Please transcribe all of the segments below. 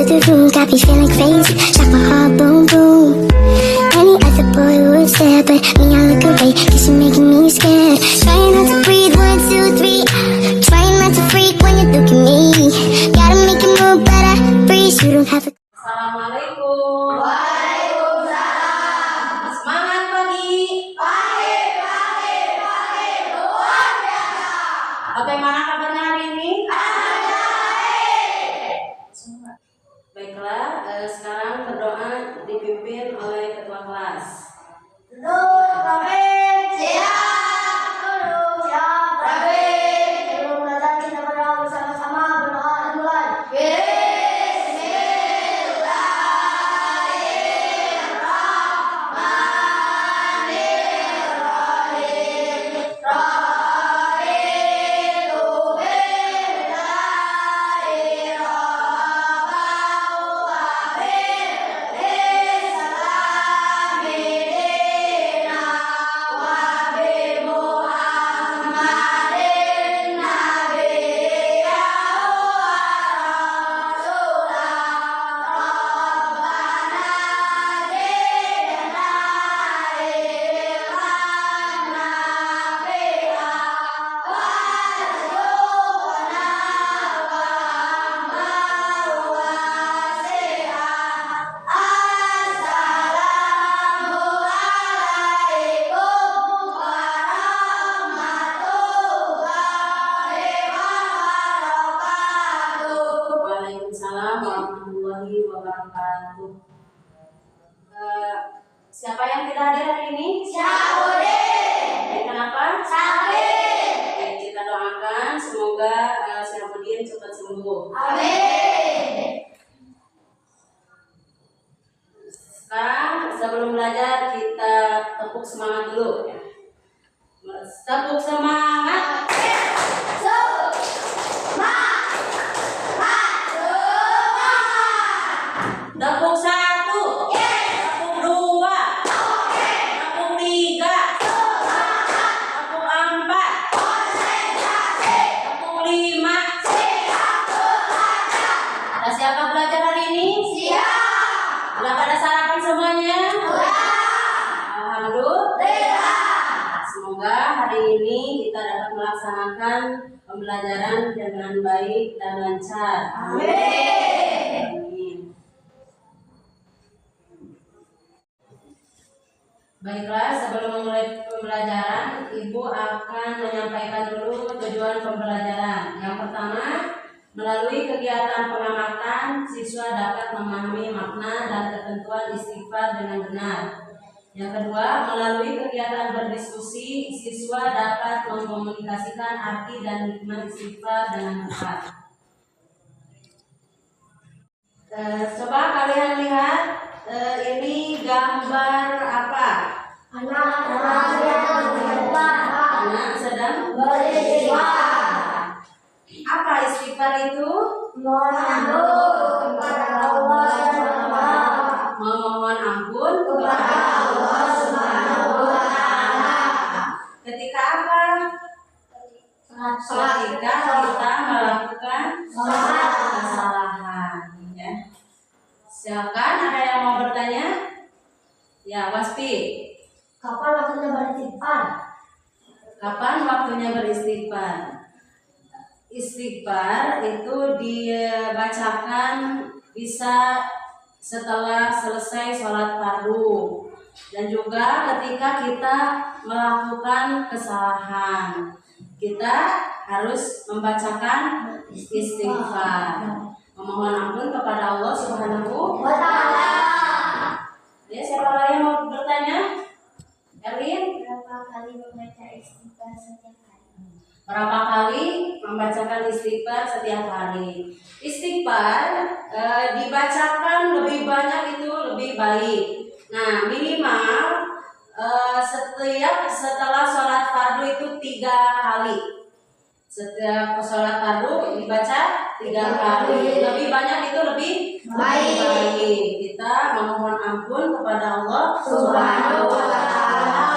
the room, got me feeling crazy. Shot my heart, boom, boom. Any other boy would stare, but me, I look away, cause you're making me scared. Trying not to breathe, 1, 2, 3. Trying not to freak when you look at me. Gotta make it move, but I freeze. You don't have to. Assalamualaikum. Waalaikumsalam. Semangat pagi. Pagi. Luar biasa. Bagaimana kabarnya hari ini? Baiklah, sekarang berdoa dipimpin oleh ketua kelas. Waalaikumsalam warahmatullahi wabarakatuh. Siapa yang tidak hadir hari ini? Syahbudin. Kenapa? Sakit. Kita doakan semoga Syahbudin cepat sembuh. Amin. Sekarang sebelum belajar kita tepuk semangat dulu. Tepuk semangat. Tepuk 1, tepuk 2, tepuk 3, tepuk 4, tepuk 5. Ada siapa belajar hari ini? Siap. Udah pada sarapan semuanya? Alhamdulillah. Semoga hari ini kita dapat melaksanakan pembelajaran dengan baik dan lancar. Amin. Baiklah, sebelum memulai pembelajaran, Ibu akan menyampaikan dulu tujuan pembelajaran. Yang pertama, melalui kegiatan pengamatan, siswa dapat memahami makna dan ketentuan istighfar dengan benar. Yang kedua, melalui kegiatan berdiskusi, siswa dapat mengkomunikasikan arti dan hikmah istighfar dengan tepat. Coba kalian lihat, ini gambar apa? Anak sedang beristighfar. Apa istighfar itu? Memohon ampun kepada Allah Subhanahu wa Ta'ala. Ketika apa? Ketika kita melakukan kesalahan. Ya. Silakan, ada yang mau bertanya? Ya, Waspi. Kapan waktunya beristighfar? Kapan waktunya beristighfar? Istighfar itu dibacakan bisa setelah selesai sholat fardu dan juga ketika kita melakukan kesalahan kita harus membacakan istighfar, memohon ampun kepada Allah Subhanahu wa Ta'ala. Ya, siapa lagi yang mau bertanya? Erwin, Berapa kali membaca istighfar setiap hari? berapa kali membacakan istighfar setiap hari? Istighfar dibacakan lebih banyak itu lebih baik. Nah, minimal setelah sholat fardu itu 3 kali. Setiap sholat fardu dibaca 3 kali. Lebih banyak itu lebih baik. Kita memohon ampun kepada Allah Subhanahu wa Ta'ala.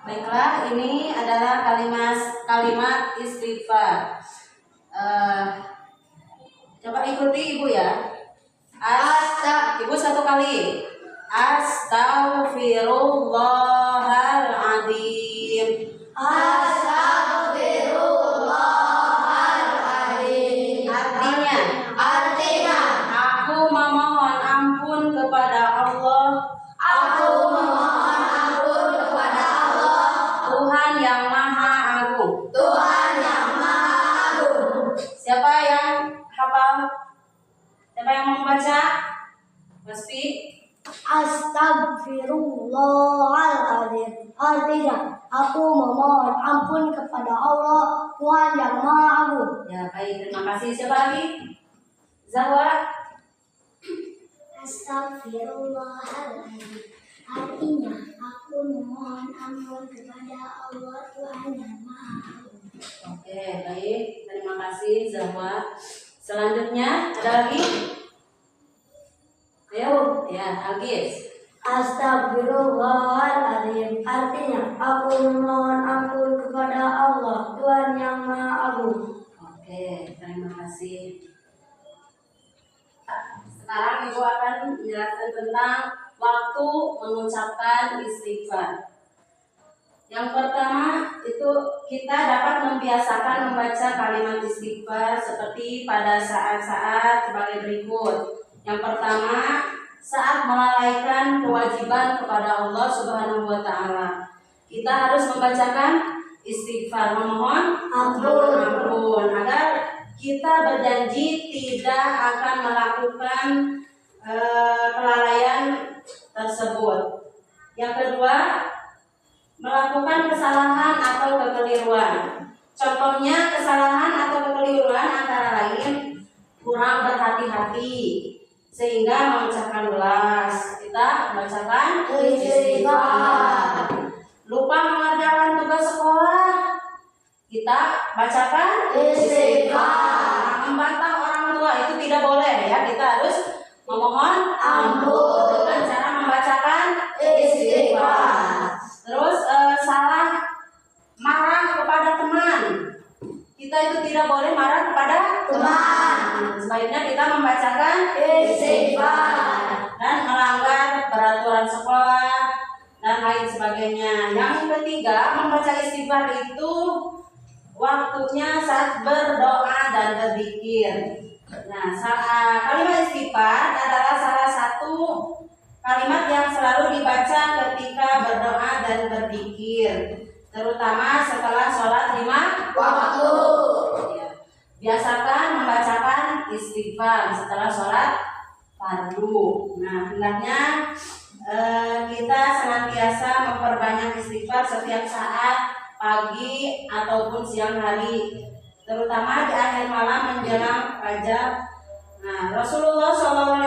Baiklah, ini adalah kalimat istighfar. Coba ikuti Ibu ya. Ibu satu kali. Astaghfirullahaladzim. Astagfirullahaladzim. Artinya, aku memohon ampun kepada Allah, Aku memohon ampun kepada Allah, Tuhan yang Maha Agung. Tuhan yang Maha Agung. Siapa yang hafal? Siapa yang mau membaca? Mas Pi? Astagfirullahaladzim. Artinya, aku memohon ampun kepada Allah, Tuhan yang Maha Agung. Ya, baik, terima kasih. Siapa lagi? Zahwa? Astagfirullahaladzim. Artinya, aku memohon ampun kepada Allah Tuhan yang Maha Agung. Oke, baik. Terima kasih Zahwa. Selanjutnya ada lagi? Ayo, ya, Agis. Astagfirullahaladzim. Artinya, aku memohon ampun kepada Allah, Tuhan yang Maha Agung. Oke, terima kasih. Sekarang Ibu akan menjelaskan tentang waktu mengucapkan istighfar. Yang pertama itu kita dapat membiasakan membaca kalimat istighfar seperti pada saat-saat sebagai berikut. Yang pertama, saat melalaikan kewajiban kepada Allah Subhanahu wa taala. Kita harus membacakan istighfar, memohon ampun agar kita berjanji tidak akan melakukan kelalaian tersebut. Yang kedua, melakukan kesalahan atau kekeliruan. Contohnya kesalahan atau kekeliruan antara lain kurang berhati-hati sehingga memecahkan gelas. Kita membacakan istighfar. Lupa mengerjakan tugas sekolah. Kita bacakan istighfar. Membantah orang tua itu tidak boleh ya. Kita harus memohon ampun dengan cara membacakan istighfar. Terus salah marah kepada teman. Kita itu tidak boleh marah kepada teman. Sebaiknya kita membacakan istighfar dan melanggar peraturan sekolah dan lain sebagainya. Yang ketiga, membaca istighfar itu waktunya saat berdoa dan berzikir. Nah, kalimat istighfar adalah salah satu kalimat yang selalu dibaca ketika berdoa dan berzikir, terutama setelah sholat 5 waktu. Biasakan membacakan istighfar setelah sholat fardu. Nah, hendaknya kita senantiasa memperbanyak istighfar setiap saat, pagi ataupun siang hari, terutama di akhir malam menjelang fajar. Nah, Rasulullah SAW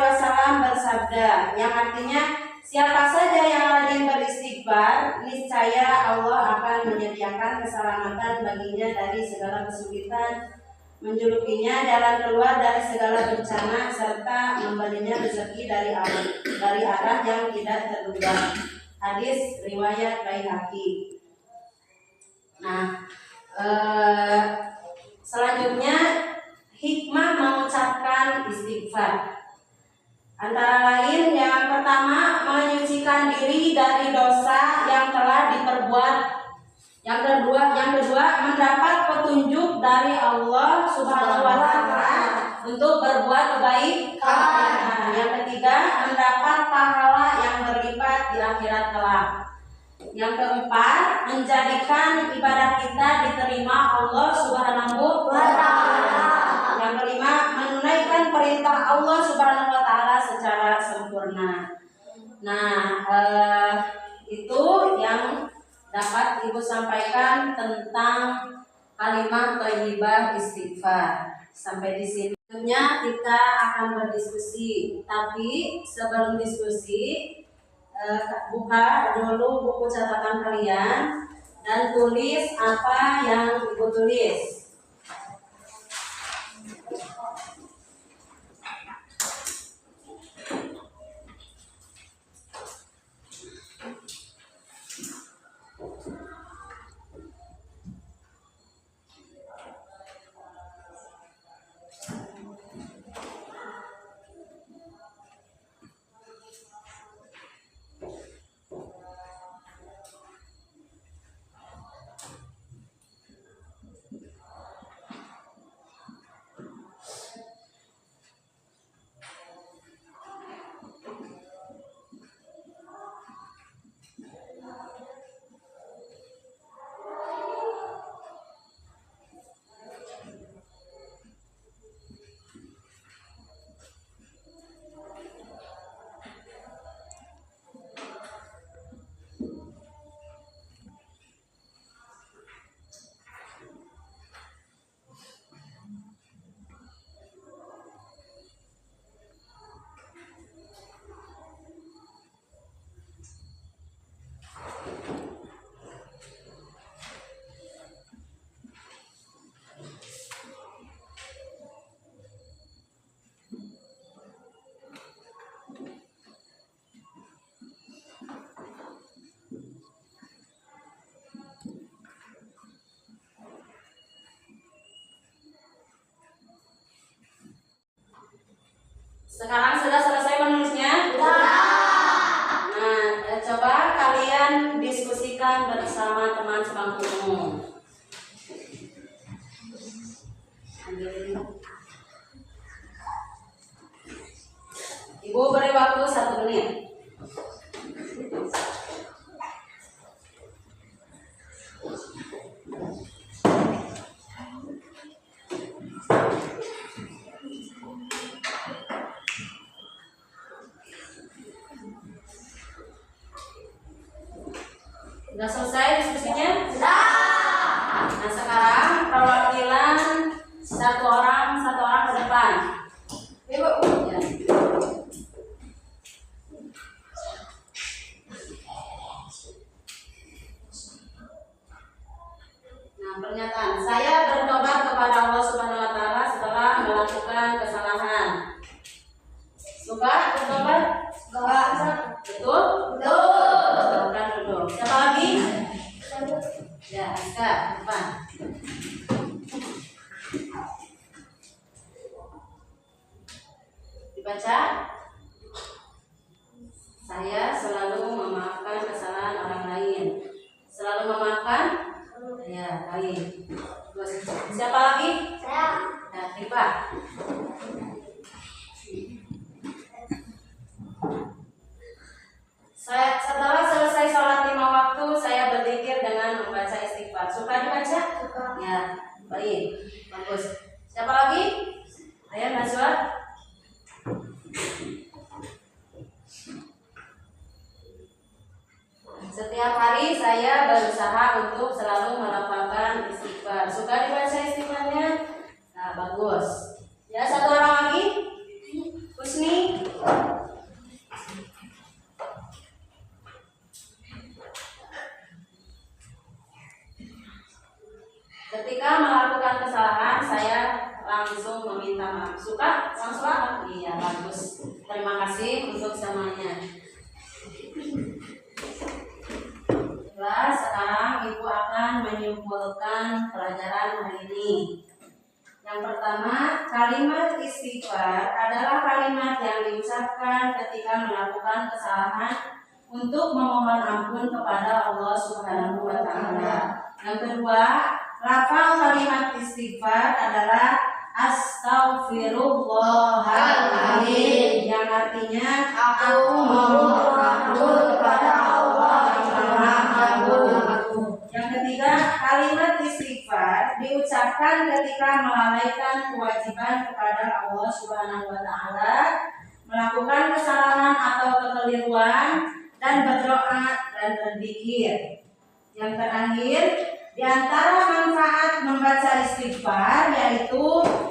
bersabda, yang artinya siapa saja yang rajin beristighfar, niscaya Allah akan menyediakan keselamatan baginya dari segala kesulitan, menjulukinya jalan keluar dari segala bencana, serta memberinya rezeki dari arah yang tidak terduga. Hadis riwayat Baihaqi. Nah, selanjutnya hikmah mengucapkan istighfar. Antara lain yang pertama, menyucikan diri dari dosa yang telah diperbuat. Yang kedua mendapat petunjuk dari Allah Subhanahu wa taala untuk berbuat kebaikan. Nah, yang ketiga, mendapat pahala yang berlipat di akhirat kelak. Yang keempat, menjadikan ibadah kita diterima Allah Subhanahu wa taala. Yang kelima, menunaikan perintah Allah Subhanahu wa taala secara sempurna. Nah, itu yang dapat Ibu sampaikan tentang kalimat thayyibah istighfar. Sampai di sini. Selanjutnya kita akan berdiskusi. Tapi sebelum diskusi, buka dulu buku catatan kalian dan tulis apa yang Ibu tulis. Sekarang sudah selesai menulisnya? Nah, coba kalian diskusikan bersama teman sebangkumu. Ibu beri waktu 1 menit. Sudah selesai diskusinya? Nah, sekarang perwakilan satu orang ke depan. Ibu. Ya. Nah, pernyataan. Saya bertobat kepada Allah Subhanahu wa taala setelah melakukan kesalahan. Suka bertobat? Betul? Bukan duduk. Siapa lagi? Ya, Aska, depan. Dibaca. Saya selalu memaafkan kesalahan orang lain. Selalu memaafkan? Ya, baik. Terus, siapa lagi? Saya. Ya, Tifa. Setelah selesai sholat 5 waktu, saya berzikir dengan membaca istighfar. Suka dibaca? Suka. Ya, baik, bagus. Siapa lagi? Ayo, Najwa. Setiap hari saya berusaha untuk selalu melafalkan istighfar. Suka dibaca istighfarnya? Nah, bagus. Ya, satu orang lagi. Husni. Ketika melakukan kesalahan, saya langsung meminta maaf. Suka? Langsung? Iya, bagus. Terima kasih untuk semuanya. Sekarang Ibu akan menyimpulkan pelajaran hari ini. Yang pertama, kalimat istighfar adalah kalimat yang diucapkan ketika melakukan kesalahan untuk memohon ampun kepada Allah Subhanahu wa taala. Yang kedua, lafal kalimat istighfar adalah Astaghfirullahaladzim, yang artinya aku memohon ampun kepada Allah yang Maha Agung. Yang ketiga, kalimat istighfar diucapkan ketika melalaikan kewajiban kepada Allah Subhanahu wa taala, melakukan kesalahan atau kekeliruan, dan berdoa dan berzikir. Yang terakhir, di antara manfaat membaca istighfar yaitu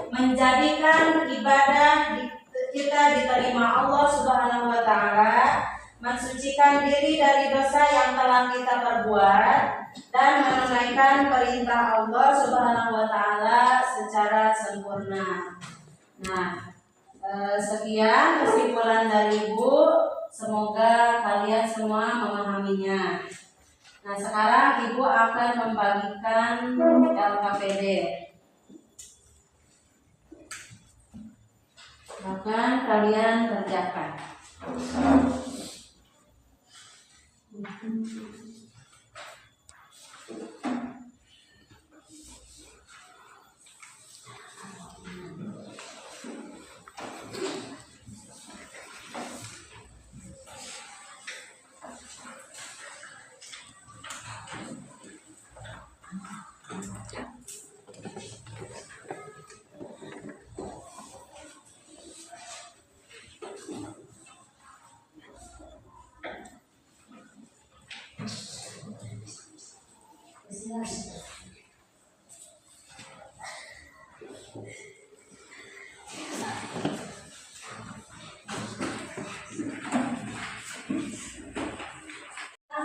menjadikan ibadah kita diterima Allah Subhanahu wa taala, mensucikan diri dari dosa yang telah kita perbuat, dan menunaikan perintah Allah Subhanahu wa taala secara sempurna. Nah, sekian kesimpulan dari Ibu. Semoga kalian semua memahaminya. Nah, sekarang Ibu akan membagikan LKPD. Akan kalian kerjakan.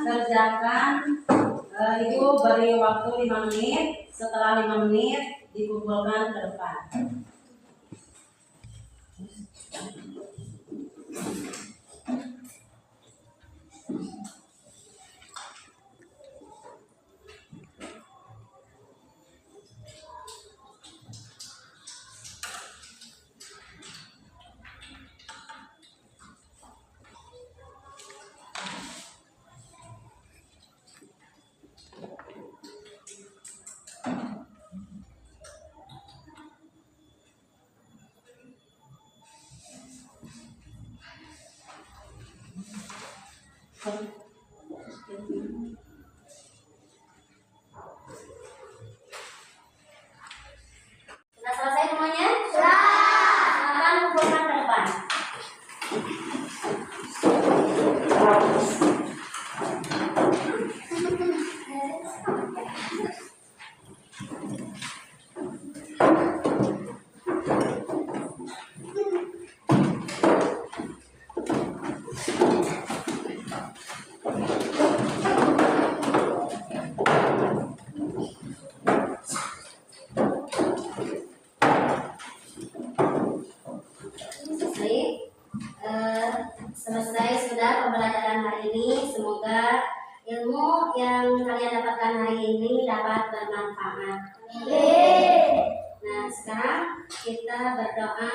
Kerjakan, Ibu beri waktu 5 menit. Setelah 5 menit dikumpulkan ke depan. bermanfaat. Nah, sekarang kita berdoa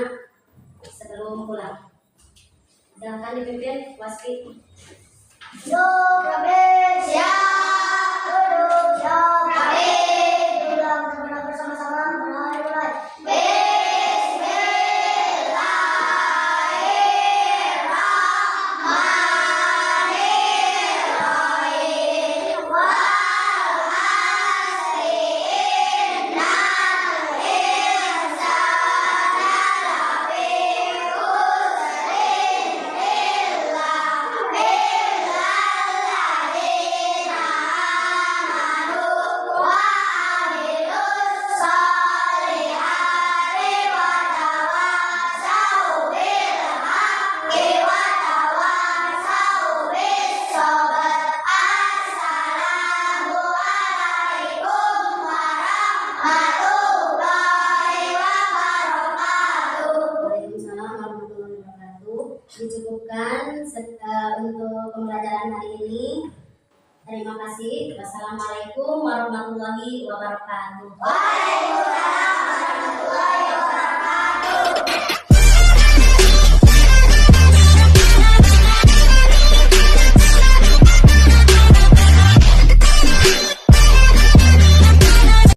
sebelum pulang. Silakan dipimpin Waski. Duduk rapi, siap. Duduk siap rapi. Ulang kita bersama-sama mulai. Waalaikumsalam warahmatullahi wabarakatuh. Dicukupkan untuk pembelajaran hari ini. Terima kasih. Wassalamualaikum warahmatullahi wabarakatuh. Waalaikumsalam warahmatullahi wabarakatuh.